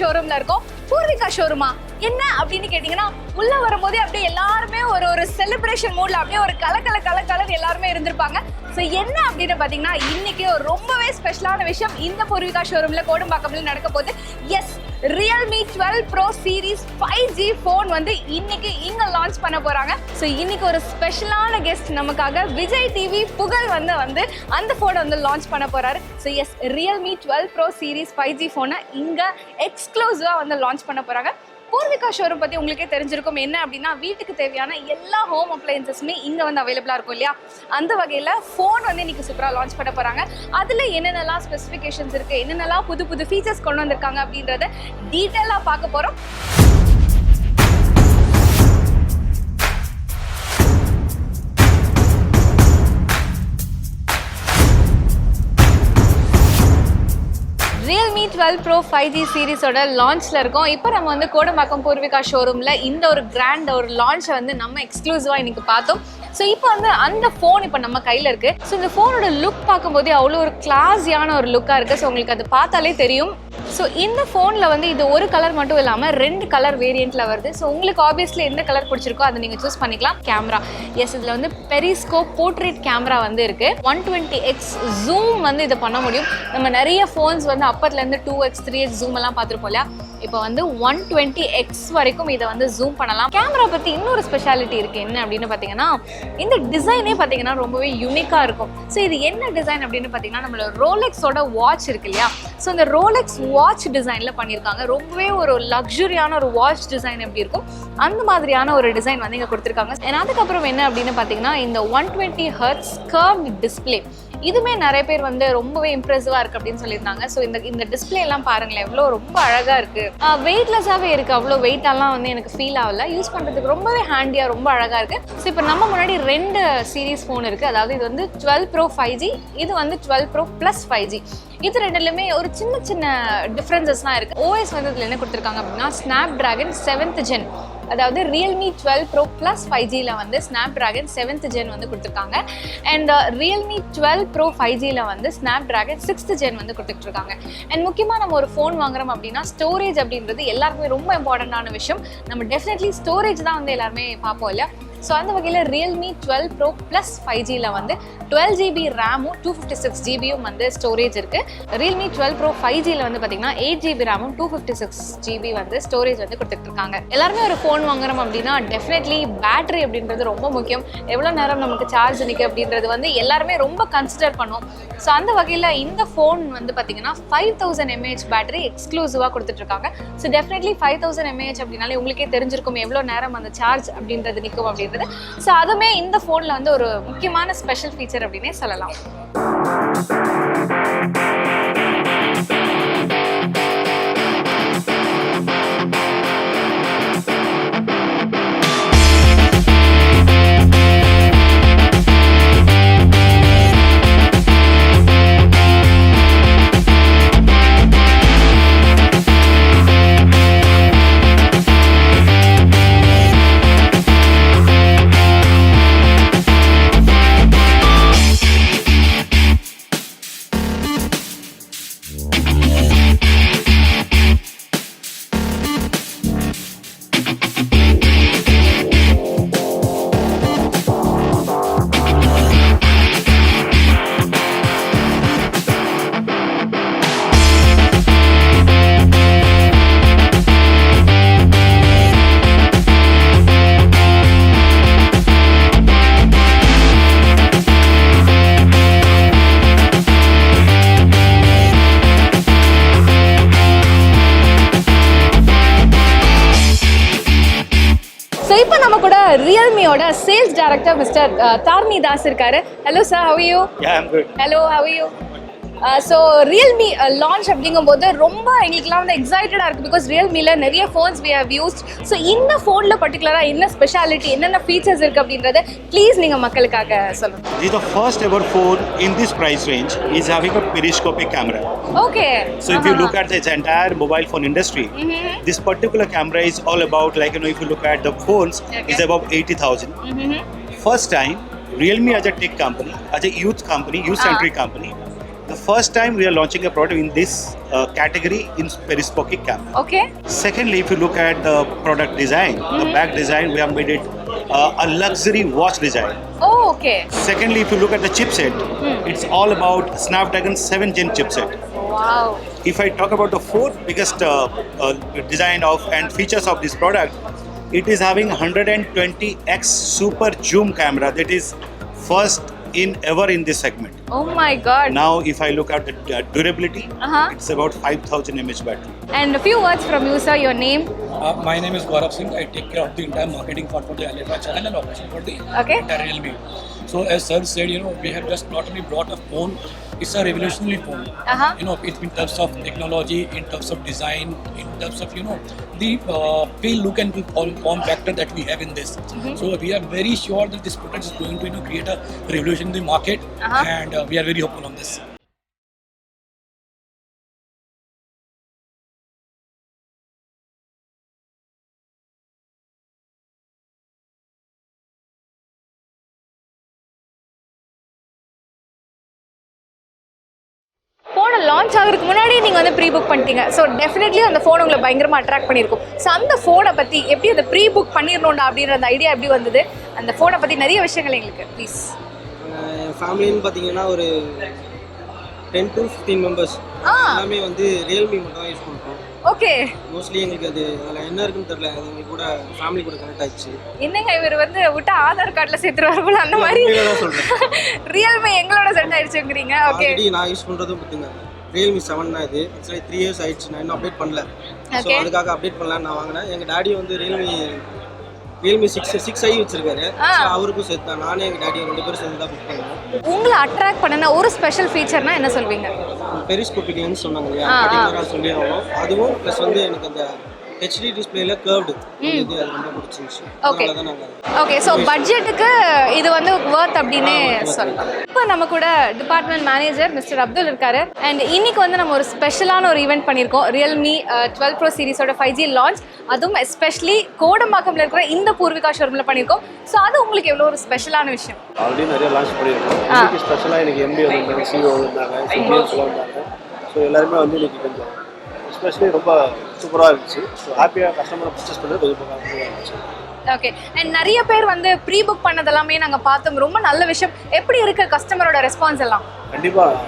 ஷோரூம்ல இருக்கோம். பூர்விகா ஷோரூமா என்ன அப்படின்னு கேட்டீங்கன்னா, உள்ள வரும்போதே அப்படியே எல்லாருமே ஒரு செலிப்ரேஷன் மூட்ல அப்படியே ஒரு கலர் எல்லாருமே இருந்திருப்பாங்க. ஸோ என்ன அப்படின்னு பார்த்தீங்கன்னா, இன்னைக்கு ஒரு ரொம்பவே ஸ்பெஷலான விஷயம் இந்த பூர்விகா ஷோரூம்ல கோடம்பாக்கம்ல நடக்க போகுது. Yes, Realme 12 Pro Series 5G phone வந்து இன்னைக்கு இங்க லான்ச் பண்ண போறாங்க. ஸோ இன்னைக்கு ஒரு ஸ்பெஷலான கெஸ்ட் நமக்காக விஜய் டிவி புகழ் வந்து அந்த ஃபோனை வந்து லான்ச் பண்ண போறாரு. So yes, Realme 12 Pro Series 5G ஃபோனை இங்க எக்ஸ்க்ளூசிவா வந்து லான்ச் பண்ண போறாங்க. பூர்விகா ஷோரூம் பற்றி உங்களுக்கே தெரிஞ்சிருக்கும். என்ன அப்படின்னா, வீட்டுக்கு தேவையான எல்லா ஹோம் அப்ளையன்சஸுமே இங்கே வந்து அவைலபிளாக இருக்கும் இல்லையா? அந்த வகையில் ஃபோன் வந்து இன்றைக்கி சூப்பராக லான்ச் பண்ண போகிறாங்க. அதில் என்னென்னலாம் ஸ்பெசிஃபிகேஷன்ஸ் இருக்குது, என்னென்னலாம் புது ஃபீச்சர்ஸ் கொண்டு வந்திருக்காங்க அப்படின்றத டீட்டெயிலாக பார்க்க போகிறோம். Realme 12 Pro 5G சீரிஸோட லான்ச்சில் இருக்கோம். இப்போ நம்ம வந்து கோடம்பாக்கம் பூர்விகா ஷோரூமில் இந்த ஒரு கிராண்ட் ஒரு லான்ச்சை வந்து நம்ம எக்ஸ்க்ளூசிவாக இன்றைக்கி பார்த்தோம். ஸோ இப்போ வந்து அந்த ஃபோன் இப்போ நம்ம கையில் இருக்குது. ஸோ இந்த ஃபோனோட லுக் பார்க்கும்போதே அவ்வளோ ஒரு கிளாஸியான ஒரு லுக்காக இருக்குது. ஸோ உங்களுக்கு அது பார்த்தாலே தெரியும். ஸோ இந்த ஃபோனில் வந்து இது ஒரு கலர் மட்டும் இல்லாமல் 2 கலர் வேரியண்ட்டில் வருது. ஸோ உங்களுக்கு ஆப்வியஸ்லி எந்த கலர் பிடிச்சிருக்கோ அதை நீங்கள் சூஸ் பண்ணிக்கலாம். கேமரா, எஸ், இதில் வந்து பெரிஸ்கோப் போர்ட்ரேட் கேமரா வந்து இருக்குது. 120x ஜூம் வந்து இதை பண்ண முடியும். நம்ம நிறைய ஃபோன்ஸ் வந்து அப்பத்துலேருந்து 2x 3x ஜூம் எல்லாம் பார்த்துருப்போம் இல்லையா? இப்போ வந்து 120x வரைக்கும் இதை வந்து ஜூம் பண்ணலாம். கேமரா பற்றி இன்னொரு ஸ்பெஷாலிட்டி இருக்குது. என்ன அப்படின்னு பார்த்தீங்கன்னா, இந்த டிசைனே பார்த்தீங்கன்னா ரொம்பவே யூனிக்காக இருக்கும். ஸோ இது என்ன டிசைன் அப்படின்னு பார்த்தீங்கன்னா, நம்மளோட ரோலெக்ஸோட வாட்ச் இருக்கு இல்லையா? ஸோ இந்த ரோலெக்ஸ் வாட்ச் டிசைனில் பண்ணியிருக்காங்க. ரொம்பவே ஒரு லக்ஸுரியான ஒரு வாட்ச் டிசைன் எப்படி இருக்கும் அந்த மாதிரியான ஒரு டிசைன் வந்து இங்கே கொடுத்துருக்காங்க. ஏன்னா அதுக்கப்புறம் என்ன அப்படின்னு பார்த்தீங்கன்னா, இந்த 120Hz கர்வ் டிஸ்பிளே இதுவுமே நிறைய பேர் வந்து ரொம்பவே இம்ப்ரெசிவாக இருக்குது அப்படின்னு சொல்லியிருந்தாங்க. ஸோ இந்த டிஸ்பிளே எல்லாம் பாருங்களேன், எவ்வளோ ரொம்ப அழகாக இருக்குது. வெயிட்லெஸ்ஸாகவே இருக்குது. அவ்வளோ வெயிட்டெல்லாம் வந்து எனக்கு ஃபீல் ஆகல. யூஸ் பண்ணுறதுக்கு ரொம்பவே ஹேண்டியாக ரொம்ப அழகாக இருக்குது. ஸோ இப்போ நம்ம முன்னாடி 2 சீரீஸ் ஃபோன் இருக்குது. அதாவது இது வந்து 12 Pro 5G, இது வந்து 12 Pro Plus 5G. இது ரெண்டுலையுமே ஒரு சின்ன டிஃப்ரென்சஸ்லாம் இருக்குது. OS வந்து இதில் என்ன கொடுத்துருக்காங்க அப்படின்னா, Snapdragon 7th Gen, அதாவது Realme 12 Pro Plus 5Gல வந்து Snapdragon 7th Gen வந்து கொடுத்துருக்காங்க. அண்ட் Realme 12 Pro 5Gல வந்து Snapdragon 6th Gen வந்து கொடுத்துட்ருக்காங்க. அண்ட் முக்கியமாக நம்ம ஒரு ஃபோன் வாங்குறோம் அப்படின்னா, ஸ்டோரேஜ் அப்படின்றது எல்லாருக்குமே ரொம்ப இம்பார்ட்டண்ட்டான விஷயம். நம்ம டெஃபினெட்லி ஸ்டோரேஜ் தான் வந்து எல்லாருமே பார்ப்போம் இல்லையா? ஸோ அந்த வகையில் Realme 12 Pro Plus 5Gல வந்து 12GB ரேமும் 256GB வந்து ஸ்டோரேஜ் இருக்குது. Realme 12 Pro 5Gல வந்து பார்த்தீங்கன்னா 8GB ரேமும் 256GB வந்து ஸ்டோரேஜ் வந்து கொடுத்துட்ருக்காங்க. எல்லாருமே ஒரு ஃபோன் வாங்குறோம் அப்படின்னா டெஃபினெட்லி பேட்டரி அப்படின்றது ரொம்ப முக்கியம். எவ்வளோ நேரம் நமக்கு சார்ஜ் நிற்கும் அப்படின்றது வந்து எல்லாருமே ரொம்ப கன்சிடர் பண்ணுவோம். ஸோ அந்த வகையில் இந்த ஃபோன் வந்து பார்த்தீங்கன்னா 5000 mAh பேட்டரி எக்ஸ்க்ளூசிவாக கொடுத்துட்ருக்காங்க. ஸோ டெஃபினெட்லி 5000 mAh அப்படின்னாலே உங்களுக்கே தெரிஞ்சிருக்கும் எவ்வளோ நேரம் அந்த சார்ஜ் அப்படின்றது நிற்கும் அப்படின்னு. ஸோ அதுவுமே இந்த ஃபோனில் வந்து ஒரு முக்கியமான ஸ்பெஷல் ஃபீச்சர் அப்படின்னே சொல்லலாம். Realmeயோட sales director mister Tharni Das இருக்காரு. Hello sir, how are you? Yeah, I'm good. Hello, how are you? So Realme launch அப்படிங்கும்போது ரொம்ப எங்களுக்குலாம் வந்து எக்ஸைட்டடாக இருக்குது. பிகாஸ் Realmeல நிறைய phones we have used. So இந்த ஃபோனில் பர்டிகுலராக என்ன ஸ்பெஷாலிட்டி, என்னென்ன ஃபீச்சர்ஸ் இருக்குது அப்படின்றத ப்ளீஸ் நீங்கள் மக்களுக்காக சொல்லுங்கள். This is the first ever phone in this price range is having a periscopic camera. Okay. So if you look at this entire mobile phone industry, this particular camera is all about, like, you know, if you look at the phones, it's about 80,000. First time, Realme as a tech company, as a youth company, youth-centric company, the first time we are launching a product in this category in periscopic camera. Okay. Secondly, if you look at the product design, the back design, we have made it a luxury watch design. Oh, okay. Secondly, if you look at the chipset, it's all about Snapdragon 7th Gen chipset. Wow. If I talk about the fourth biggest design of and features of this product, it is having 120x super zoom camera. That is first in ever in this segment. Oh my God. Now, if I look at the durability, Uh-huh. it's about 5,000 mAh battery. And a few words from you, sir. Your name? My name is Gaurav Singh. I take care of the entire marketing part for the Alibaba channel and operation for the Okay. entire Realme. So as sir said, we have just not only brought a phone, it's a revolutionary phone. Uh-huh. It's in terms of technology, in terms of design, in terms of the feel, look and form factor that we have in this. So we are very sure that this product is going to create a revolution in the market, and we are very hopeful on this. ஃபோனை launch ஆகிறதுக்கு முன்னாடி நீங்கள் வந்து pre book பண்ணிட்டீங்க. So definitely அந்த phone உங்களை பயங்கரமாக attract பண்ணியிருக்கும். So அந்த ஃபோனை பற்றி எப்படி அதை ப்ரீ புக் பண்ணிடணும்டா அப்படின்ற அந்த ஐடியா எப்படி வந்தது? அந்த ஃபோனை பற்றி நிறைய விஷயங்கள் எங்களுக்கு ப்ளீஸ். என் ஃபேமிலின்னு பார்த்தீங்கன்னா ஒரு 10 to 15 மெம்பர்ஸ் எல்லாமே வந்து ரியல்மி மட்டும் தான் யூஸ் பண்ணுறோம். ஓகே. மோஸ்ட்லி எங்களுக்கு அதில் என்ன இருக்குன்னு தெரியல, அது எங்களுக்கு கூட ஃபேமிலி கூட கனெக்ட் ஆயிடுச்சு. என்னங்க இவர் வந்து விட்டா ஆதார் கார்டில் சேர்த்துருவாரு போல அந்த மாதிரி தான் சொல்கிறேன். ரியல்மி எங்களோட செட் ஆயிடுச்சுங்கிறீங்க. ஓகே. ஆல்ரெடி நான் யூஸ் பண்ணுறதும் பார்த்துங்க ரியல்மி 7 தான். இது ஆக்சுவலி 3 years ஆயிடுச்சு, நான் இன்னும் அப்டேட் பண்ணல. ஸோ அதுக்காக அப்டேட் பண்ணலான்னு நான் வாங்கினேன். எங்கள் டாடி வந்து ரியல்மி 6i வச்சிருக்காரு. அவருக்கும் சேர்த்து தான் நானே எங்கள் டாடி 2 பேரும் சேர்ந்து தான் புக் பண்ணுவோம். உங்களை அட்ராக்ட் பண்ணன ஒரு ஸ்பெஷல் ஃபீச்சர்னா என்ன சொல்வீங்க? பெரிஸ்கோபிக் லென்ஸ் சொன்னாங்க இல்லையா, பர்டிகுலராக சொல்லி ஆகணும். அதுவும் ப்ளஸ் வந்து எனக்கு அந்த ஹெச்டி டிஸ்பிளேல கர்வ்டு இது அது ரொம்ப பிடிச்சிருந்துச்சு. அதனால தான் நாங்கள் ஓகே. ஸோ பட்ஜெட்டுக்கு இது வந்து வர்த் அப்படின்னு சொல்லலாம். இப்போ நம்ம கூட டிபார்ட்மெண்ட் மேனேஜர் மிஸ்டர் அப்துல் இருக்காரு. அண்ட் இன்னைக்கு வந்து நம்ம ஒரு ஸ்பெஷலான ஒரு ஈவெண்ட் பண்ணியிருக்கோம். ரியல்மி 12 Pro சீரிஸோட 5G லான்ச், அதுவும் எஸ்பெஷலி கோடம்பாக்கம்ல இருக்கிற இந்த பூர்விகா ஷோரூமில் பண்ணியிருக்கோம். ஸோ அது உங்களுக்கு எவ்வளோ ஒரு ஸ்பெஷலான விஷயம்? ஆல்ரெடி நிறைய லான்ச் பண்ணியிருக்கோம். இன்னைக்கு ஸ்பெஷலாக எனக்கு எம்பி வந்தாங்க, சிஓ வந்தாங்க, சிபிஎஸ் வந்தாங்க. ஸோ எல்லாருமே வந்து இன்னைக்கு கொஞ்சம் எஸ்பெஷலி ரொம்ப சூப்பராக இருந்துச்சு. ஸோ ஹாப்பியாக கஸ்டமரை பர்ச்சேஸ் பண்ணுறது கொஞ்சம் ஹாப்பியாக இருந்துச்சு. ஓகே. அண்ட் நிறைய பேர் வந்து ப்ரீ புக் பண்ணதெல்லாமே நாங்கள் பார்த்தோம். ரொம்ப நல்ல விஷயம். எப்படி இருக்கு கஸ்டமரோட ரெஸ்பான்ஸ் எல்லாம்? கண்டிப்பாக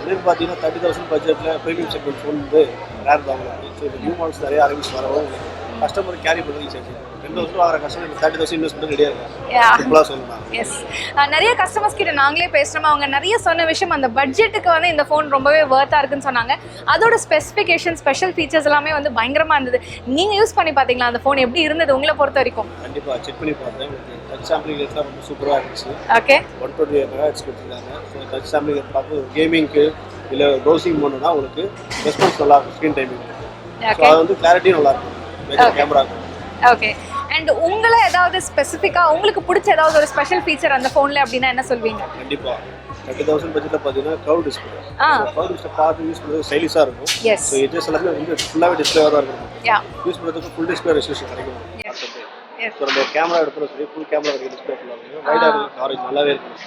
என்னென்னு பார்த்தீங்கன்னா 30,000 பட்ஜெட்டில் ப்ரீமியம் செக்மெண்ட் ஃபோன் வந்து ரேர் வாங்கலாம். ஸோ இந்த நியூ மாடல்ஸ் நிறைய ஆரம்பிச்சு வரவும் கஸ்டமர் கேரி பண்ணுறது ஈஸியாக 10,000 ஆகிற கஸ்டமர் 30,000 இன்வெஸ்ட் பண்ண ரெடியாக இருக்காங்க. சிம்பிளாக சொல்லலாம். எஸ். நிறைய கஸ்டமர்ஸ் கிட்ட நாங்களே பேசுகிறோம். அவங்க நிறைய சொன்ன விஷயம் அந்த பட்ஜெட்டுக்கு வந்து இந்த ஃபோன் ரொம்பவே வர்த்தாக இருக்குன்னு சொன்னாங்க. அதோட ஸ்பெசிஃபிகேஷன், ஸ்பெஷல் ஃபீச்சர்ஸ் எல்லாமே வந்து பயங்கரமாக இருந்தது. நீங்கள் யூஸ் பண்ணி பார்த்தீங்களா அந்த ஃபோன்? எப்படி இருந்தது உங்களை பொறுத்த வரைக்கும்? கண்டிப்பாக செக் பண்ணி பார்த்தேன். டச் சாம்பிளிங் ரேட்லாம் ரொம்ப சூப்பராக இருந்துச்சு. ஓகே. 128 MHz கொடுத்துருக்காங்க. ஸோ டச் சாம்பிளிங் ரேட் பார்த்து கேமிங்க்கு இல்லை ப்ரௌசிங் பண்ணணும்னா உங்களுக்கு ரெஸ்பான்ஸ் நல்லா இருக்கும். ஸ்க்ரீன் டைமிங் ஸோ அது வந்து கிளாரிட்டியும் நல்லாயிருக்கும். Major camera. ஓகே. அண்ட் உங்களை ஏதாவது ஸ்பெசிஃபிக்காக உங்களுக்கு பிடிச்ச ஏதாவது ஒரு ஸ்பெஷல் ஃபீச்சர் அந்த ஃபோனில் அப்படின்னா என்ன சொல்வீங்க? கண்டிப்பாக 30,000 பட்ஜெட்டில் பார்த்தீங்கன்னா கர்வ் டிஸ்பிளே. கர்வ் டிஸ்பிளே பார்த்து யூஸ் பண்ணுறது ஸ்டைலிஷாக இருக்கும். எஸ். ஸோ எட்ஜஸ் எல்லாமே வந்து ஃபுல்லாகவே டிஸ்பிளேவாக தான் இருக்கும். யூஸ் பண்ணுறதுக்கு ஃபுல் டிஸ்பிளே ரெசல்யூஷன் கிடைக்கும். ஸோ நம்ம கேமரா எடுத்தாலும் சரி, ஃபுல் கேமரா கிடைக்கும். டிஸ்பிளே ஃபுல்லாக வைடாக இருக்கும். கவரேஜ் நல்லாவே இருக்கும்.